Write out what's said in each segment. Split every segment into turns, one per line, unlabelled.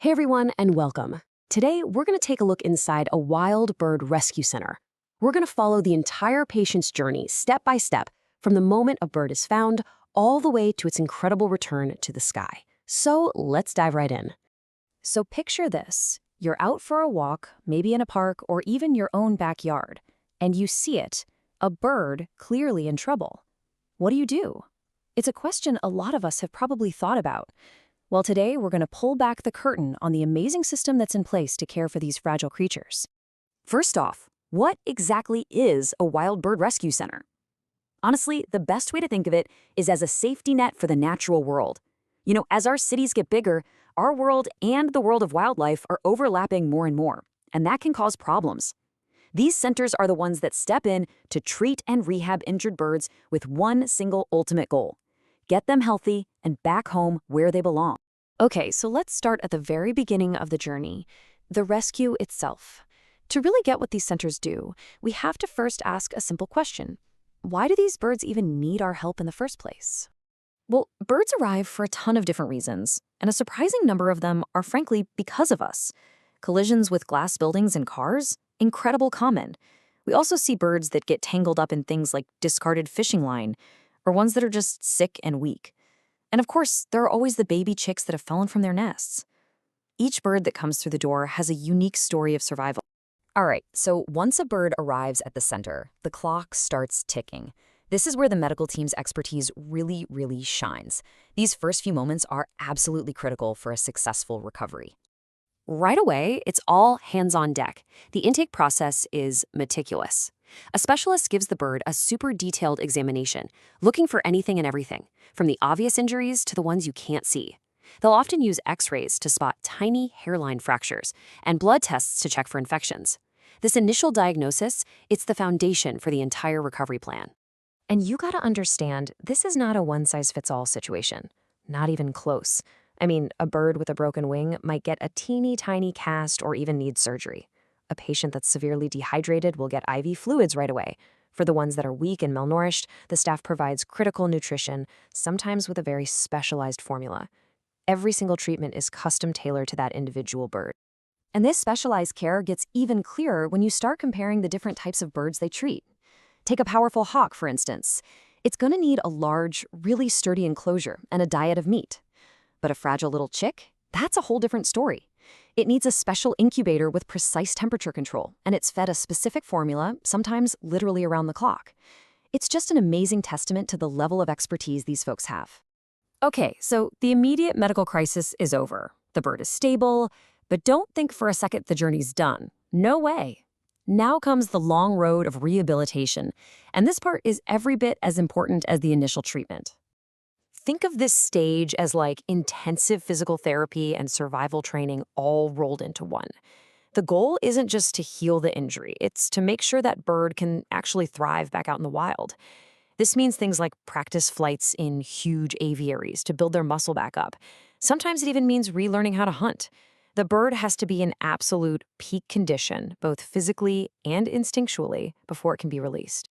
Hey everyone, and welcome. Today, we're going to take a look inside a wild bird rescue center. We're going to follow the entire patient's journey step by step from the moment a bird is found all the way to its incredible return to the sky. So let's dive right in. So picture this. You're out for a walk, maybe in a park or even your own backyard, and you see it, a bird clearly in trouble. What do? It's a question a lot of us have probably thought about. Well, today we're going to pull back the curtain on the amazing system that's in place to care for these fragile creatures. First off, what exactly is a wild bird rescue center? Honestly, the best way to think of it is as a safety net for the natural world. As our cities get bigger, our world and the world of wildlife are overlapping more and more, and that can cause problems. These centers are the ones that step in to treat and rehab injured birds with one single ultimate goal: get them healthy and back home where they belong. Okay, so let's start at the very beginning of the journey, the rescue itself. To really get what these centers do, we have to first ask a simple question. Why do these birds even need our help in the first place? Well, birds arrive for a ton of different reasons, and a surprising number of them are frankly because of us. Collisions with glass buildings and cars? Incredible common. We also see birds that get tangled up in things like discarded fishing line, or ones that are just sick and weak. And of course, there are always the baby chicks that have fallen from their nests. Each bird that comes through the door has a unique story of survival. All right, so once a bird arrives at the center, the clock starts ticking. This is where the medical team's expertise really shines. These first few moments are absolutely critical for a successful recovery. Right away, it's all hands on deck. The intake process is meticulous. A specialist gives the bird a super detailed examination, looking for anything and everything, from the obvious injuries to the ones you can't see. They'll often use X-rays to spot tiny hairline fractures and blood tests to check for infections. This initial diagnosis, it's the foundation for the entire recovery plan. And you gotta understand, this is not a one-size-fits-all situation. Not even close. I mean, a bird with a broken wing might get a teeny tiny cast or even need surgery. A patient that's severely dehydrated will get IV fluids right away. For the ones that are weak and malnourished, the staff provides critical nutrition, sometimes with a very specialized formula. Every single treatment is custom tailored to that individual bird. And this specialized care gets even clearer when you start comparing the different types of birds they treat. Take a powerful hawk, for instance. It's going to need a large, really sturdy enclosure and a diet of meat. But a fragile little chick? That's a whole different story. It needs a special incubator with precise temperature control, and it's fed a specific formula, sometimes literally around the clock. It's just an amazing testament to the level of expertise these folks have. Okay, so the immediate medical crisis is over. The bird is stable, but don't think for a second the journey's done. No way. Now comes the long road of rehabilitation, and this part is every bit as important as the initial treatment. Think of this stage as like intensive physical therapy and survival training all rolled into one. The goal isn't just to heal the injury, it's to make sure that bird can actually thrive back out in the wild. This means things like practice flights in huge aviaries to build their muscle back up. Sometimes it even means relearning how to hunt. The bird has to be in absolute peak condition, both physically and instinctually, before it can be released.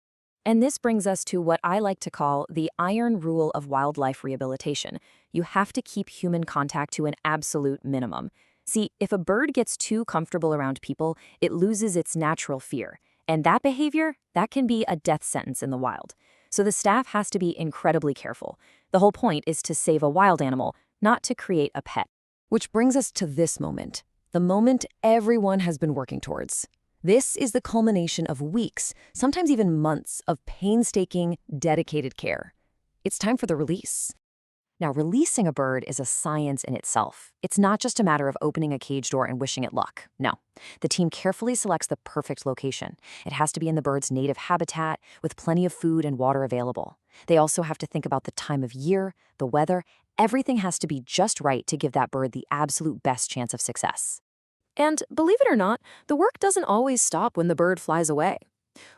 And this brings us to what I like to call the iron rule of wildlife rehabilitation. You have to keep human contact to an absolute minimum. See, if a bird gets too comfortable around people, it loses its natural fear. And that behavior, that can be a death sentence in the wild. So the staff has to be incredibly careful. The whole point is to save a wild animal, not to create a pet. Which brings us to this moment, the moment everyone has been working towards. This is the culmination of weeks, sometimes even months, of painstaking, dedicated care. It's time for the release. Now, releasing a bird is a science in itself. It's not just a matter of opening a cage door and wishing it luck. No. The team carefully selects the perfect location. It has to be in the bird's native habitat, with plenty of food and water available. They also have to think about the time of year, the weather. Everything has to be just right to give that bird the absolute best chance of success. And believe it or not, the work doesn't always stop when the bird flies away.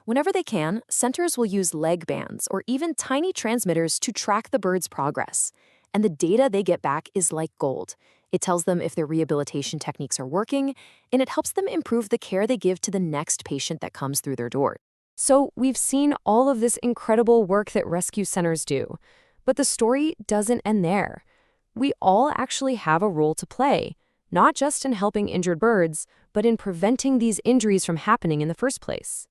Whenever they can, centers will use leg bands or even tiny transmitters to track the bird's progress. And the data they get back is like gold. It tells them if their rehabilitation techniques are working, and it helps them improve the care they give to the next patient that comes through their door. So we've seen all of this incredible work that rescue centers do. But the story doesn't end there. We all actually have a role to play.
not just in helping injured birds, but in preventing these injuries from happening in the first place.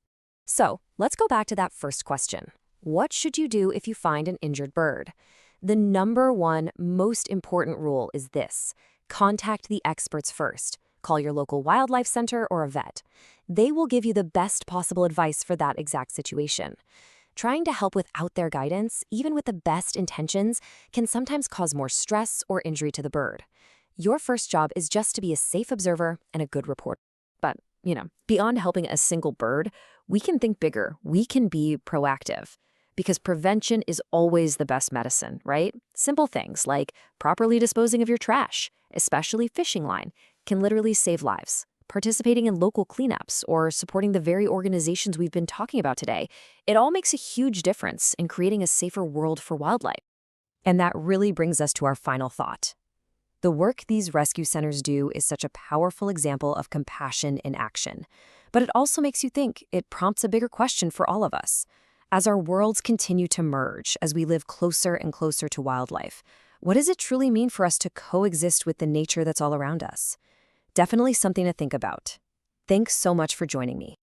So, let's go back to that first question. What should you do if you find an injured bird? The number one most important rule is this: contact the experts first. Call your local wildlife center or a vet. They will give you the best possible advice for that exact situation. Trying to help without their guidance, even with the best intentions, can sometimes cause more stress or injury to the bird. Your first job is just to be a safe observer and a good reporter. But, beyond helping a single bird, we can think bigger. We can be proactive. Because prevention is always the best medicine, right? Simple things like properly disposing of your trash, especially fishing line, can literally save lives. Participating in local cleanups or supporting the very organizations we've been talking about today, it all makes a huge difference in creating a safer world for wildlife. And that really brings us to our final thought. The work these rescue centers do is such a powerful example of compassion in action. But it also makes you think. It prompts a bigger question for all of us. As our worlds continue to merge, as we live closer and closer to wildlife, what does it truly mean for us to coexist with the nature that's all around us? Definitely something to think about. Thanks so much for joining me.